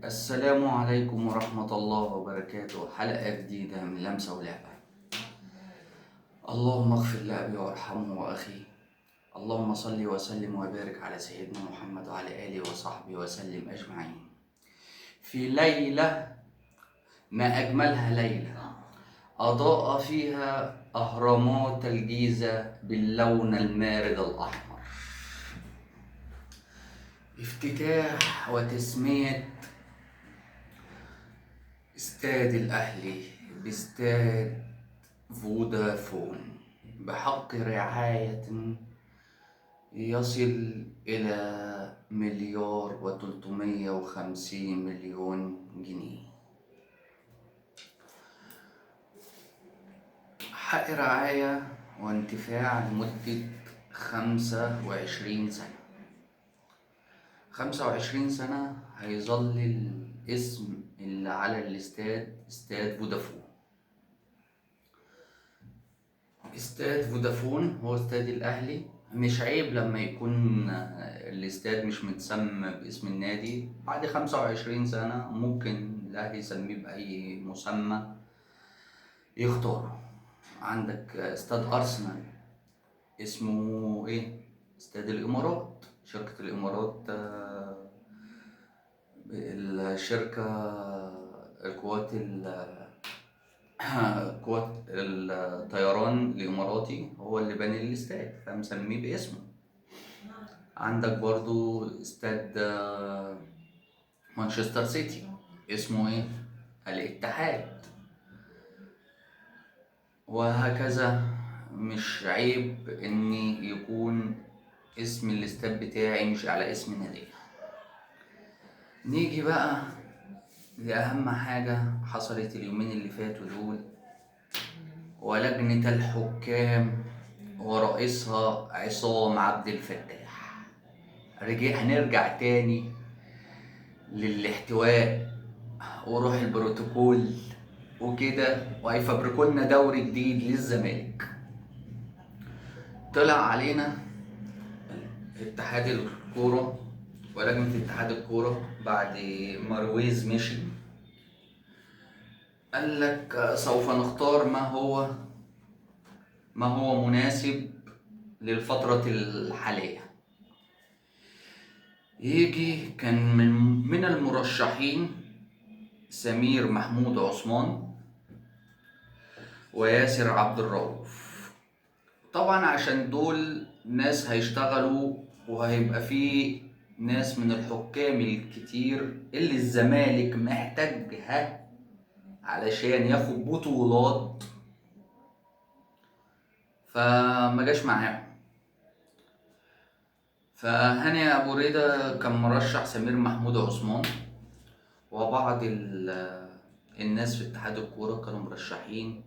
السلام عليكم ورحمة الله وبركاته. حلقة جديدة من لمسة ولعبة. اللهم اغفر لأبي وارحمه وأخي. اللهم صل وسلم وبارك على سيدنا محمد وعلى آله وصحبه وسلم أجمعين. في ليلة ما أجملها ليلة أضاء فيها أهرامات الجيزة باللون المارد الأحمر. افتتاح وتسمية استاد الأهلي باستاد فودافون بحق رعاية يصل إلى 1,350,000,000 جنيه. حق رعاية وانتفاع لمدة 25 سنة. 25 سنة هيظل الاسم اللي على الاستاد استاد فودافون. استاد فودافون هو استاد الأهلي. مش عيب لما يكون الاستاد مش متسمى باسم النادي. بعد 25 سنة ممكن الأهلي يسميه بأي مسمى يختاره. عندك استاد أرسنال اسمه إيه؟ استاد الإمارات. شركة الإمارات الشركة القوات قوات الطيران الإماراتي هو اللي باني الاستاد فمسميه باسمه. عندك برضو استاد مانشستر سيتي اسمه ايه؟ الاتحاد. وهكذا. مش عيب ان يكون اسم الاستاد بتاعي مش على اسم نادي. نيجي بقى لأهم حاجة حصلت اليومين اللي فاتوا دول، ولجنة الحكام ورئيسها عصام عبد الفتاح. هنرجع تاني للاحتواء وروح البروتوكول وكده، وهيفبركوا لنا دوري جديد للزمالك. طلع علينا اتحاد الكورة ولجنة اتحاد الكورة بعد ما رويز مشي، قال لك سوف نختار ما هو مناسب للفترة الحالية. يجي كان من المرشحين سمير محمود عثمان وياسر عبد الرؤوف. طبعا عشان دول ناس هيشتغلوا وهيبقى في ناس من الحكام الكتير اللي الزمالك محتاجها علشان ياخد بطولات، فما جاش معاهم. فهاني ابو ريدة كان مرشح سمير محمود عثمان، وبعض الناس في اتحاد الكورة كانوا مرشحين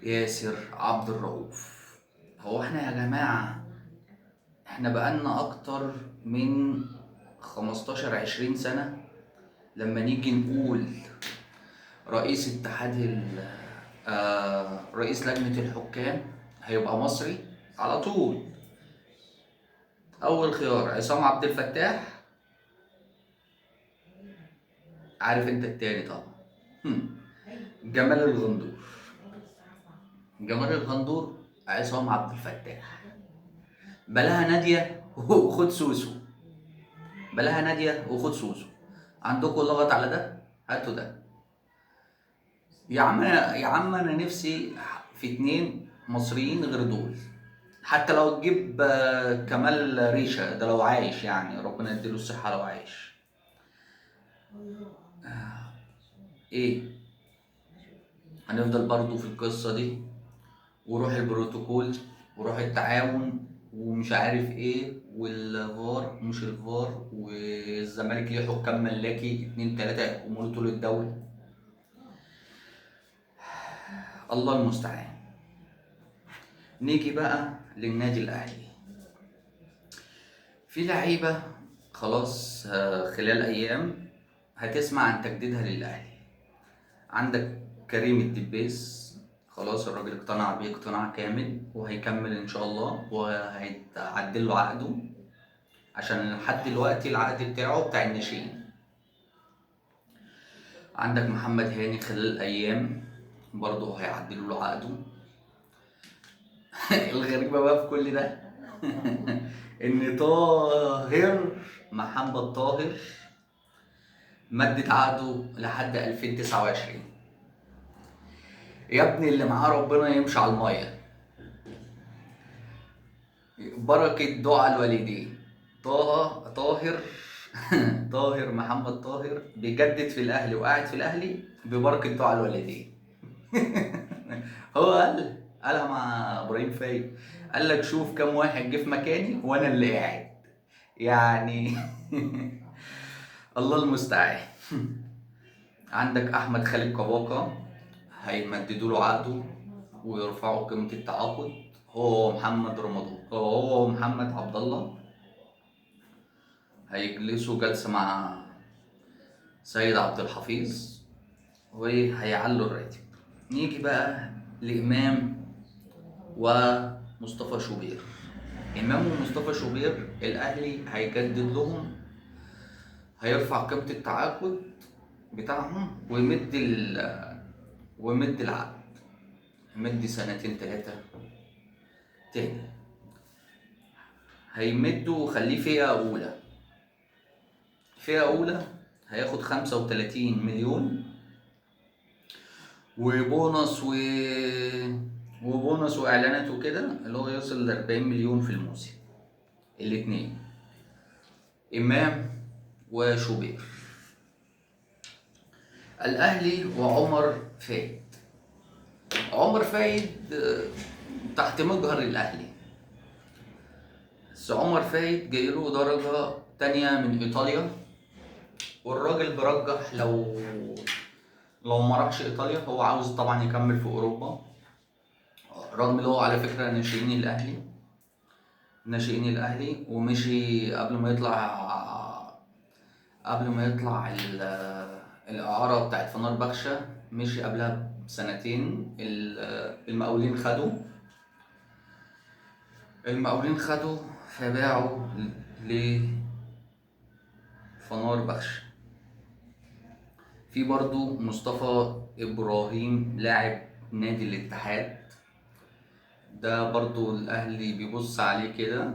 ياسر عبد الرؤوف. هو احنا يا جماعة احنا بقالنا اكتر من 15-20 سنة لما نيجي نقول رئيس رئيس لجنة الحكام هيبقى مصري على طول. اول خيار عصام عبد الفتاح، عارف انت التاني طبعا جمال الغندور. جمال الغندور عصام عبد الفتاح. بلاها نادية وخد سوسو. بلاها نادية وخد سوسو. عندكم لغط على ده؟ هاتوا ده. يا عم انا نفسي في 2 مصريين غير دول. حتى لو تجيب كمال ريشة ده لو عايش، يعني ربنا يديله الصحة لو عايش. ايه، هنفضل برضو في القصة دي وروح البروتوكول وروح التعاون ومش عارف ايه والفار مش الفار والزمالك ليه حكام ملاكي 2-3 يحكموا له طول الدوري. الله المستعان. نيجي بقى للنادي الاهلي. في لعيبة خلاص خلال ايام هتسمع عن تجديدها للاهلي. عندك كريم الدبيس، خلاص الراجل اقتنع بيه اقتناع كامل وهيكمل ان شاء الله وهيتعدل له عقده، عشان لحد دلوقتي العقد بتاعه بتاع الناشئين. عندك محمد هاني خلال ايام برضه هيعدلوا له عقده. الغريبة بقى في كل ده ان طاهر محمد طاهر مدد عقده لحد 2029. يا ابني اللي معاه ربنا يمشي على المية. بركة دعاء الوالدين. طاهر طاهر محمد طاهر بيجدد في الاهلي وقاعد في الاهلي ببركة دعاء الوالدين. هو قالها مع ابراهيم فايق، قال لك شوف كم واحد جه في مكاني وانا اللي قاعد يعني. الله المستعان. عندك احمد خالد كباكا هيمددوا له عقده ويرفعوا قيمه التعاقد، هو محمد رمضان، هو محمد عبد الله هيجلسوا جلسه مع سيد عبد الحفيظ وهيعلوا الراتب. نيجي بقى لامام ومصطفى شوبير. امام ومصطفى شوبير الاهلي هيجدد لهم، هيرفع قيمه التعاقد بتاعهم ويمد العقد، يمد سنتين تلاتة تاني. هيمدوا وخليه فئة أولى. فئة أولى هياخد 35 مليون وبونص وبونص وإعلانات وكده، اللي هو يوصل ل40 مليون في الموسم. الاتنين إمام وشوبير. الأهلي وعمر فايد. عمر فايد تحت مجهر الأهلي، بس عمر فايد جايله درجة تانية من إيطاليا، والراجل برجح لو ما راحش إيطاليا هو عاوز طبعا يكمل في أوروبا، رغم اللي هو على فكرة ناشئين الأهلي ومشي قبل ما يطلع الإعارة بتاعت فنربخشة، مشي قبلها بسنتين. المقاولين خدوا فباعوا لفنربخشة. في برضو مصطفى إبراهيم لاعب نادي الاتحاد، ده برضو الأهلي بيبص عليه كده.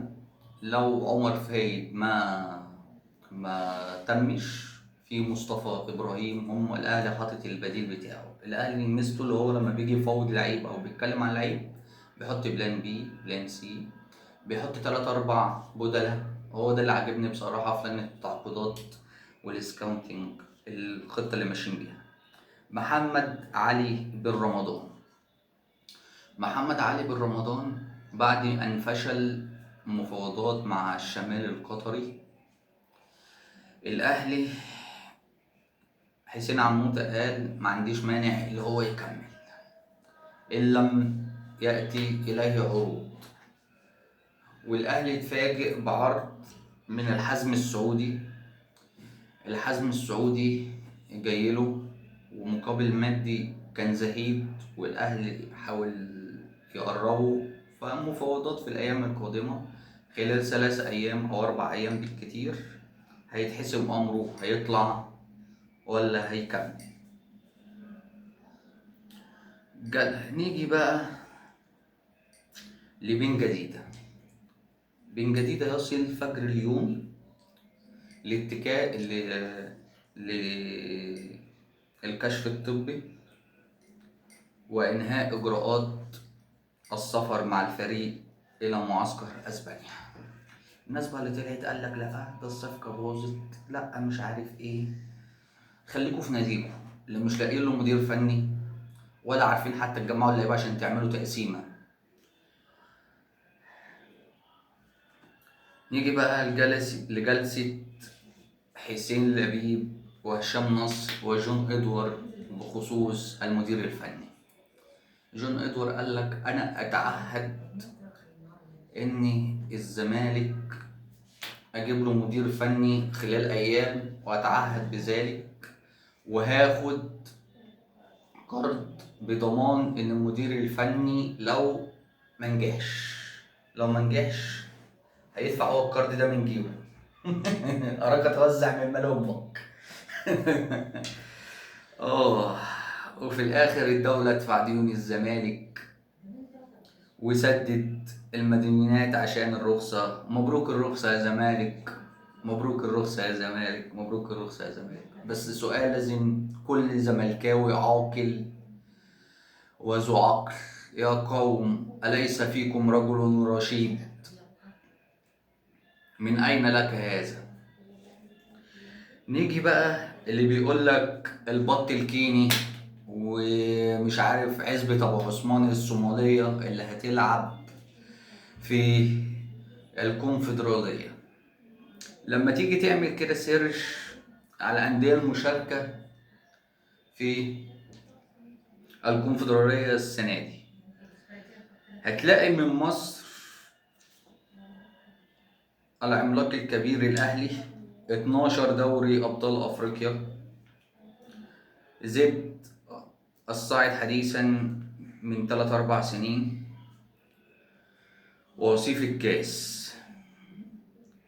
لو عمر فايد ما تمش في مصطفى إبراهيم، هم الأهلي حاطط البديل بتاعه. الأهلي ميزته اللي هو لما بيجي يفوض لعيب أو بيتكلم عن لعيب بيحط بلان بي بلان سي، بيحط 3 4 بدلة. هو ده اللي عجبني بصراحة في لجنة التعاقدات والسكاونتنج، الخطة اللي ماشيين بيها. محمد علي بن رمضان. محمد علي بن رمضان بعد أن فشل مفاوضات مع الشمال القطري، الأهلي حسين عموتة قال ما عنديش مانع اللي هو يكمل إن لم يأتي إليه عروض. والأهلي اتفاجئ بعرض من الحزم السعودي. الحزم السعودي جايله ومقابل مادي كان زهيد، والأهلي حاول يقربوا. فالمفاوضات في الأيام القادمة خلال 3 أيام أو 4 أيام بالكتير هيتحسم أمره، هيطلع ولا هيكمل. نيجي بقى لبن جديدة. بن جديدة يصل فجر اليوم لاتكاء للكشف الطبي وإنهاء إجراءات السفر مع الفريق إلى معسكر أسبانيا. الناس بقى اللي طلعت قال لك لا ده الصفقة باظت، لا مش عارف إيه. خليكوا في ناديكوا اللي مش لاقيين له مدير فني ولا عارفين حتى تجمعوا اللعيبة عشان تعملوا تقسيمة. نيجي بقى لجلسة حسين لبيب وهشام نصر وجون إدوارد بخصوص المدير الفني. جون إدوارد قال لك أنا أتعهد إن الزمالك أجيب له مدير فني خلال أيام، وأتعهد بذلك وهاخد قرض بضمان إن المدير الفني لو منجحش هيدفع هو القرض ده من جيبه. أراك توزع من مال أمك. اه. وفي الاخر الدولة تدفع ديون الزمالك وسدد المديونات عشان الرخصة. مبروك الرخصة يا زمالك، مبروك الرخصة يا زمالك، مبروك الرخصة يا زمالك. بس سؤال لازم كل زملكاوي عاقل وذو عقل: يا قوم أليس فيكم رجل رشيد؟ من أين لك هذا؟ نيجي بقى اللي بيقول لك البط الكيني ومش عارف عزبة أبو عثمان الصومالية اللي هتلعب في الكونفدرالية. لما تيجي تعمل كده سيرش على الأندية المشاركة في الكونفدرالية السنة دي، هتلاقي من مصر العملاق الكبير الأهلي 12 دوري أبطال أفريقيا، زد الصاعد حديثا من 3-4 سنين، ووصيف الكاس.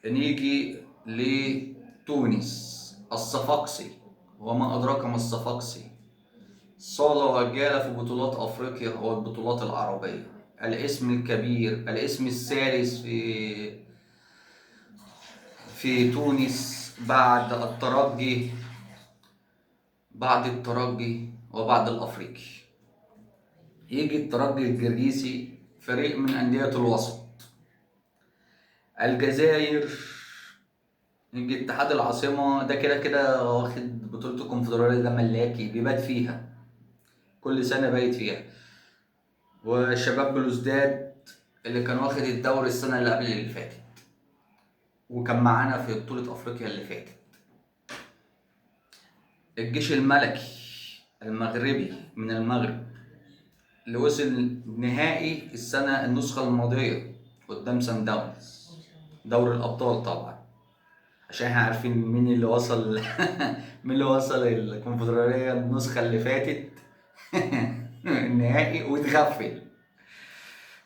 نيجي لتونس الصفاقسي، وما أدراك ما الصفاقسي، صالة وجالة في بطولات أفريقيا والبطولات العربية. الاسم الكبير، الاسم الثالث في تونس بعد الترجي، بعد الترجي وبعد الأفريقي. يجي الترجي الجرجيسي، فريق من أندية الوسط. الجزائر يجي اتحاد العاصمة، ده كده كده واخد بطولة الكونفدرالية، ده ملاكي بيبات فيها كل سنة، بايت فيها. وشباب بلوزداد اللي كان واخد الدوري السنة اللي قبل اللي فاتت، وكان معانا في بطولة أفريقيا اللي فاتت. الجيش الملكي المغربي من المغرب اللي وصل نهائي السنة النسخة الماضية قدام سان داونز، دوري الأبطال طبعا، عشان احنا عارفين مين اللي وصل مين اللي وصل الكونفدرالية النسخة اللي فاتت النهائي واتغفل.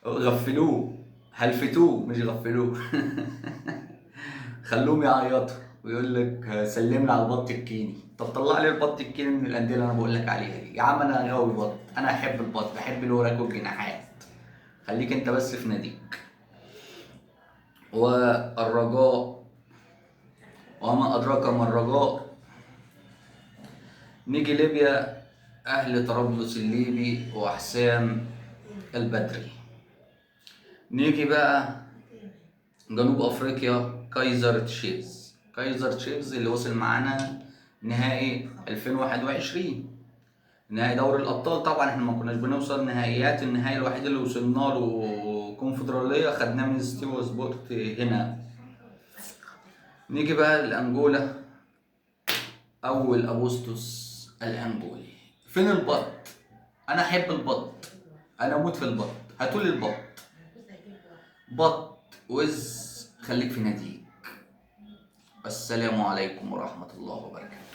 غفلوه، هلفتوه مش غفلوه خلوهم يعيطوا ويقول لك سلمنا على البط الكيني. طب طلع لي البط الكيني من الانديه اللي انا بقول لك عليها دي يا عم. انا غاوي بط، انا احب البط، بحب الوراك والجناحات. خليك انت بس في ناديك. والرجاء، وما ادراك ما الرجاء. نيجي ليبيا، اهل طرابلس الليبي وحسام البدري. نيجي بقى جنوب افريقيا، كايزر تشيفز. كايزر تشيفز اللي وصل معانا نهائي 2021، نهائي دوري الابطال. طبعا احنا ما كناش بنوصل نهائيات، النهائي الوحيد اللي وصلنا له كونفدراليه خدناه من ستيفو سبورت هنا. نيجي بقى لانجولا، اول اغسطس الانجولي. فين البط؟ انا احب البط، انا اموت في البط، هاتولي البط. بط وز، خليك في ناديك. السلام عليكم ورحمة الله وبركاته.